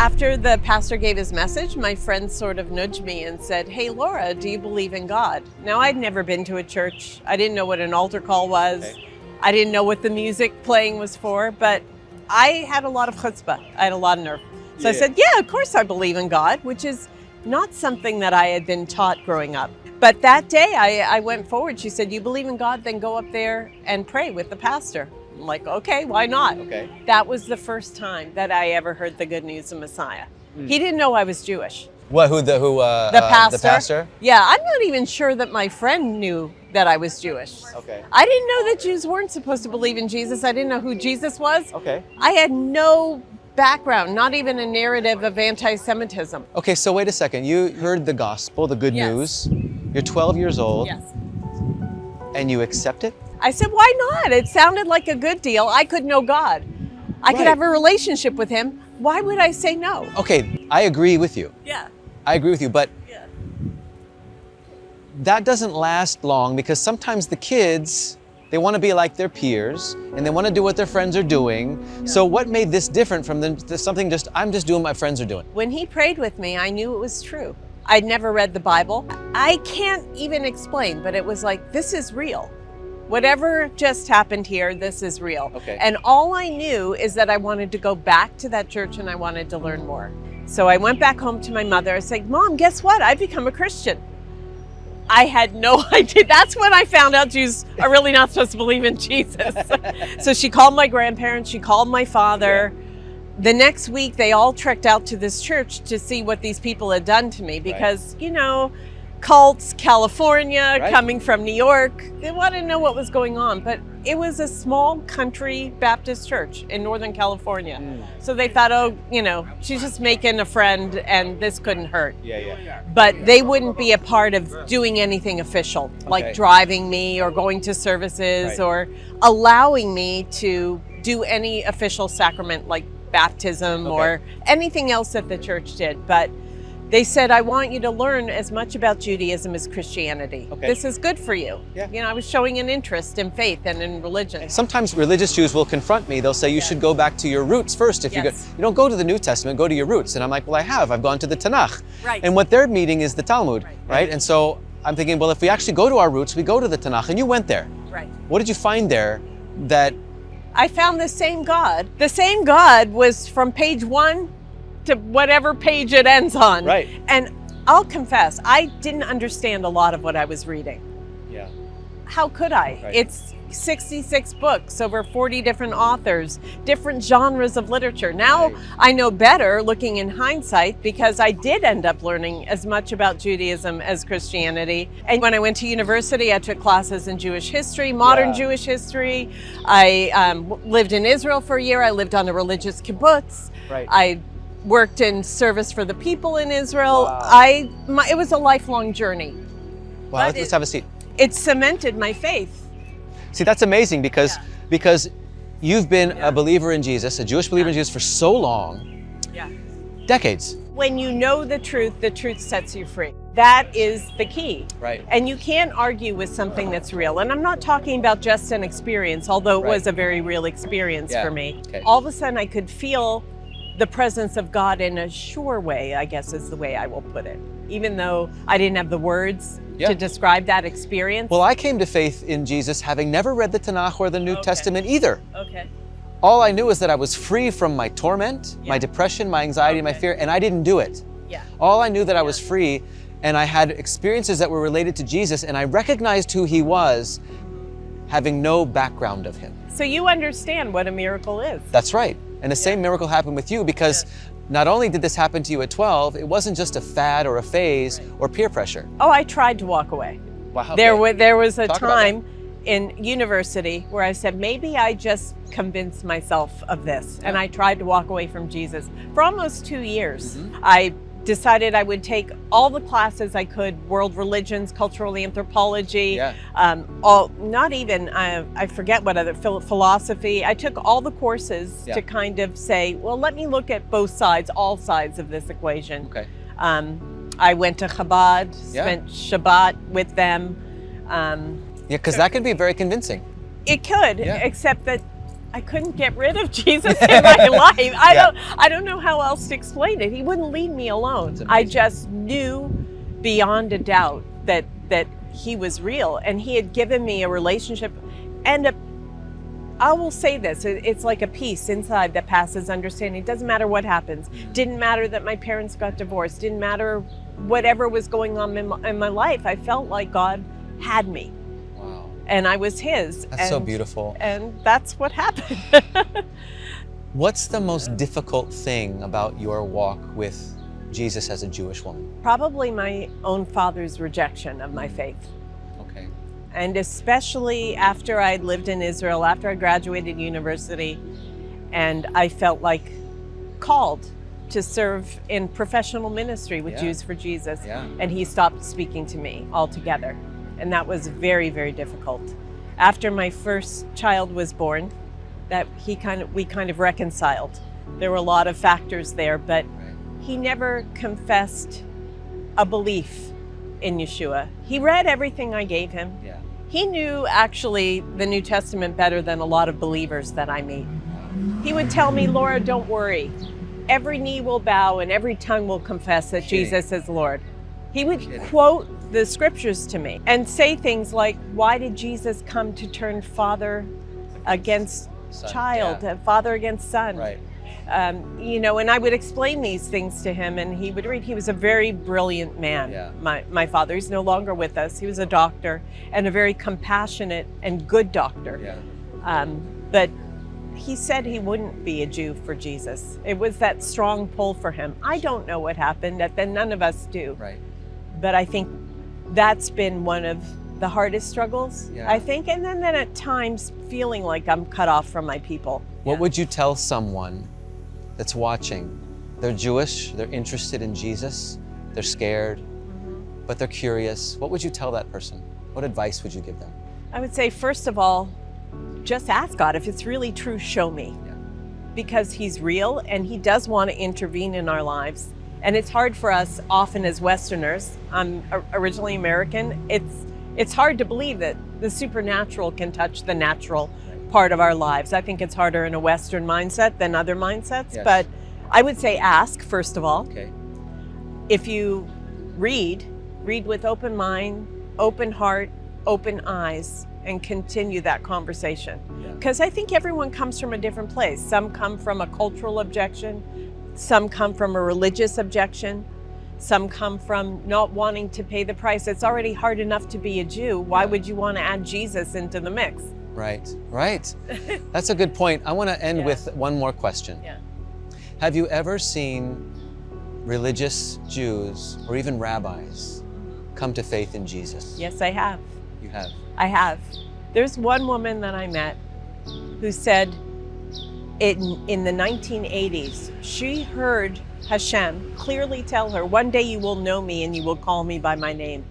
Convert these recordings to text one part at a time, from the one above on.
After the pastor gave his message, my friend sort of nudged me and said, "Hey, Laura, do you believe in God?" Now, I'd never been to a church. I didn't know what an altar call was. Okay. I didn't know what the music playing was for, but I had a lot of chutzpah. I had a lot of nerve. So I said, yeah, of course I believe in God, which is not something that I had been taught growing up. But that day I went forward. She said, "You believe in God? Then go up there and pray with the pastor." I'm like, okay, why not? Okay. That was the first time that I ever heard the good news of Messiah. He didn't know I was Jewish. What? The pastor. The pastor? Yeah, I'm not even sure that my friend knew that I was Jewish. Okay. I didn't know that Jews weren't supposed to believe in Jesus. I didn't know who Jesus was. Okay. I had no background, not even a narrative of anti-Semitism. Okay, so wait a second. You heard the gospel, the good Yes. news. You're 12 years old. Yes. And you accept it? I said, why not? It sounded like a good deal. I could know God. I could Right. have a relationship with him. Why would I say no? Okay, I agree with you. Yeah. I agree with you, but Yeah. that doesn't last long because sometimes the kids, they want to be like their peers and they want to do what their friends are doing. So what made this different from something just, I'm just doing what my friends are doing? When he prayed with me, I knew it was true. I'd never read the Bible. I can't even explain, but it was like, this is real. Whatever just happened here, this is real. Okay. And all I knew is that I wanted to go back to that church and I wanted to learn more. So I went back home to my mother. I said, "Mom, guess what? I've become a Christian." I had no idea. That's when I found out Jews are really not supposed to believe in Jesus. So she called my grandparents, she called my father. The next week, they all trekked out to this church to see what these people had done to me because, you know, cults, California, Right. coming from New York, they wanted to know what was going on. But it was a small country Baptist church in Northern California. So they thought, oh, you know, she's just making a friend and this couldn't hurt. Yeah. But they wouldn't be a part of doing anything official, like Okay. driving me or going to services Right. or allowing me to do any official sacrament like baptism or anything else that the church did. But they said, "I want you to learn as much about Judaism as Christianity. Okay. This is good for you." Yeah. You know, I was showing an interest in faith and in religion. Sometimes religious Jews will confront me. They'll say, you should go back to your roots first. If you Yes. don't go to the New Testament, go to your roots. And I'm like, well, I've gone to the Tanakh. Right. And what they're meeting is the Talmud, Right. right? And so I'm thinking, well, if we actually go to our roots, we go to the Tanakh. And you went there. Right. What did you find there that, I found the same God. The same God was from page 1 to whatever page it ends on. Right. And I'll confess, I didn't understand a lot of what I was reading. yeah, How could I? Right. It's 66 books, over 40 different authors, different genres of literature. Now Right. I know better looking in hindsight because I did end up learning as much about Judaism as Christianity. And when I went to university, I took classes in Jewish history, modern Yeah. Jewish history. I lived in Israel for a year. I lived on a religious kibbutz. right. I worked in service for the people in Israel. Wow. It was a lifelong journey. Wow, but let's have a seat. It cemented my faith. See, that's amazing because you've been Yeah. a believer in Jesus, a Jewish believer in Jesus for so long, Yeah. decades. When you know the truth sets you free. That is the key. Right. And you can't argue with something that's real. And I'm not talking about just an experience, although it Right. was a very real experience Yeah. for me. Okay. All of a sudden I could feel the presence of God in a sure way, I guess is the way I will put it. Even though I didn't have the words Yeah. to describe that experience. Well, I came to faith in Jesus having never read the Tanakh or the New Okay. Testament either. Okay. All I knew is that I was free from my torment, my Yeah. depression, my anxiety, my Okay. fear, and I didn't do it. Yeah. All I knew that I was free, and I had experiences that were related to Jesus, and I recognized who he was, having no background of him. So you understand what a miracle is. That's right. And the same miracle happened with you because not only did this happen to you at 12, it wasn't just a fad or a phase or peer pressure. Oh, I tried to walk away. Wow. There was a Talk about time in university where I said, maybe I just convinced myself of this. And I tried to walk away from Jesus for almost 2 years. Mhm. I decided I would take all the classes I could, world religions, cultural anthropology, Yeah. I forget what other, philosophy. I took all the courses Yeah. to kind of say, well, let me look at both sides, all sides of this equation. Okay. I went to Chabad, Yeah. spent Shabbat with them. Yeah, because that can be very convincing. It could, Yeah. except that I couldn't get rid of Jesus in my life. I don't know how else to explain it. He wouldn't leave me alone. I just knew beyond a doubt that he was real, and he had given me a relationship. And I will say this, it's like a peace inside that passes understanding. It doesn't matter what happens. Didn't matter that my parents got divorced. Didn't matter whatever was going on in my life. I felt like God had me. Wow. And I was his. That's so beautiful. And that's what happened. What's the most difficult thing about your walk with Jesus as a Jewish woman? Probably my own father's rejection of my faith. Okay. And especially after I'd lived in Israel, after I graduated university, and I felt like called to serve in professional ministry with Jews for Jesus. And he stopped speaking to me altogether. And that was very, very difficult. After my first child was born, we kind of reconciled. There were a lot of factors there, but he never confessed a belief in Yeshua. He read everything I gave him. He knew actually the New Testament better than a lot of believers that I meet. He would tell me, Laura, don't worry. Every knee will bow and every tongue will confess that Jesus is Lord. He would quote the scriptures to me and say things like, why did Jesus come to turn father against child, father against son? You know, and I would explain these things to him, and he would read. He was a very brilliant man, my father. He's no longer with us. He was a doctor, and a very compassionate and good doctor. But he said he wouldn't be a Jew for Jesus. It was that strong pull for him. I don't know what happened, then none of us do. But I think that's been one of the hardest struggles, I think. And then at times feeling like I'm cut off from my people. What would you tell someone that's watching? They're Jewish, they're interested in Jesus, they're scared, but they're curious. What would you tell that person? What advice would you give them? I would say, first of all, just ask God. If it's really true, show me. Because he's real and he does want to intervene in our lives. And it's hard for us often as Westerners. I'm originally American. It's hard to believe that the supernatural can touch the natural part of our lives. I think it's harder in a Western mindset than other mindsets, but I would say ask, first of all. If you read with open mind, open heart, open eyes, and continue that conversation. Because I think everyone comes from a different place. Some come from a cultural objection, some come from a religious objection, some come from not wanting to pay the price. It's already hard enough to be a Jew. Why would you want to add Jesus into the mix? Right. That's a good point. I want to end with one more question. Have you ever seen religious Jews or even rabbis come to faith in Jesus? Yes, I have. You have? I have. There's one woman that I met who said in the 1980s, she heard Hashem clearly tell her, one day you will know me and you will call me by my name.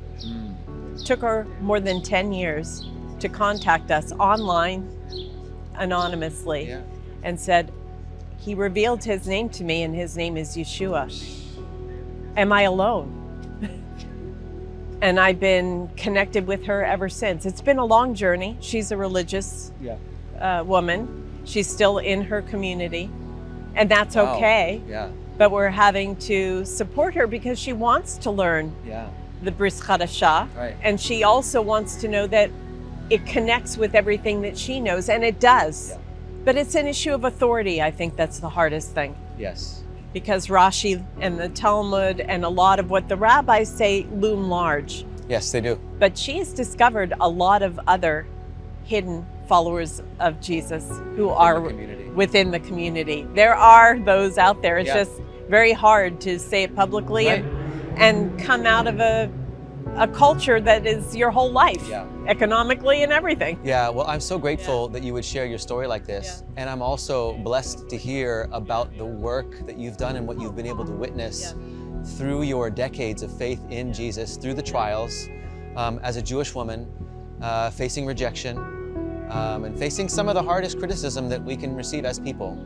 It took her more than 10 years to contact us online, anonymously, and said, he revealed his name to me and his name is Yeshua. Am I alone? And I've been connected with her ever since. It's been a long journey. She's a religious woman. She's still in her community, and that's okay. But we're having to support her because she wants to learn the Bris Chadashah, and she also wants to know that it connects with everything that she knows, and it does. But it's an issue of authority. I think that's the hardest thing. Because Rashi and the Talmud and a lot of what the rabbis say loom large. Yes, they do. But she has discovered a lot of other hidden followers of Jesus who are within the community. There are those out there. It's just very hard to say it publicly and come out of a culture that is your whole life, economically and everything. Well, I'm so grateful that you would share your story like this. And I'm also blessed to hear about the work that you've done and what you've been able to witness through your decades of faith in Jesus, through the trials, as a Jewish woman, facing rejection, and facing some of the hardest criticism that we can receive as people.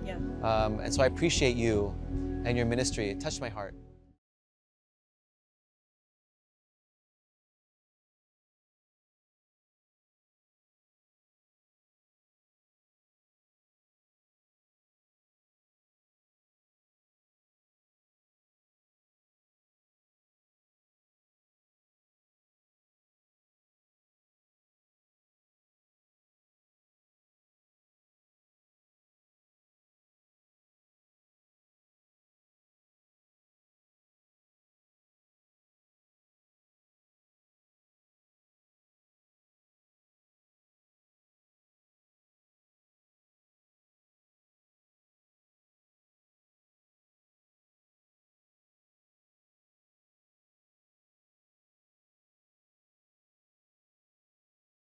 And so I appreciate you and your ministry. It touched my heart.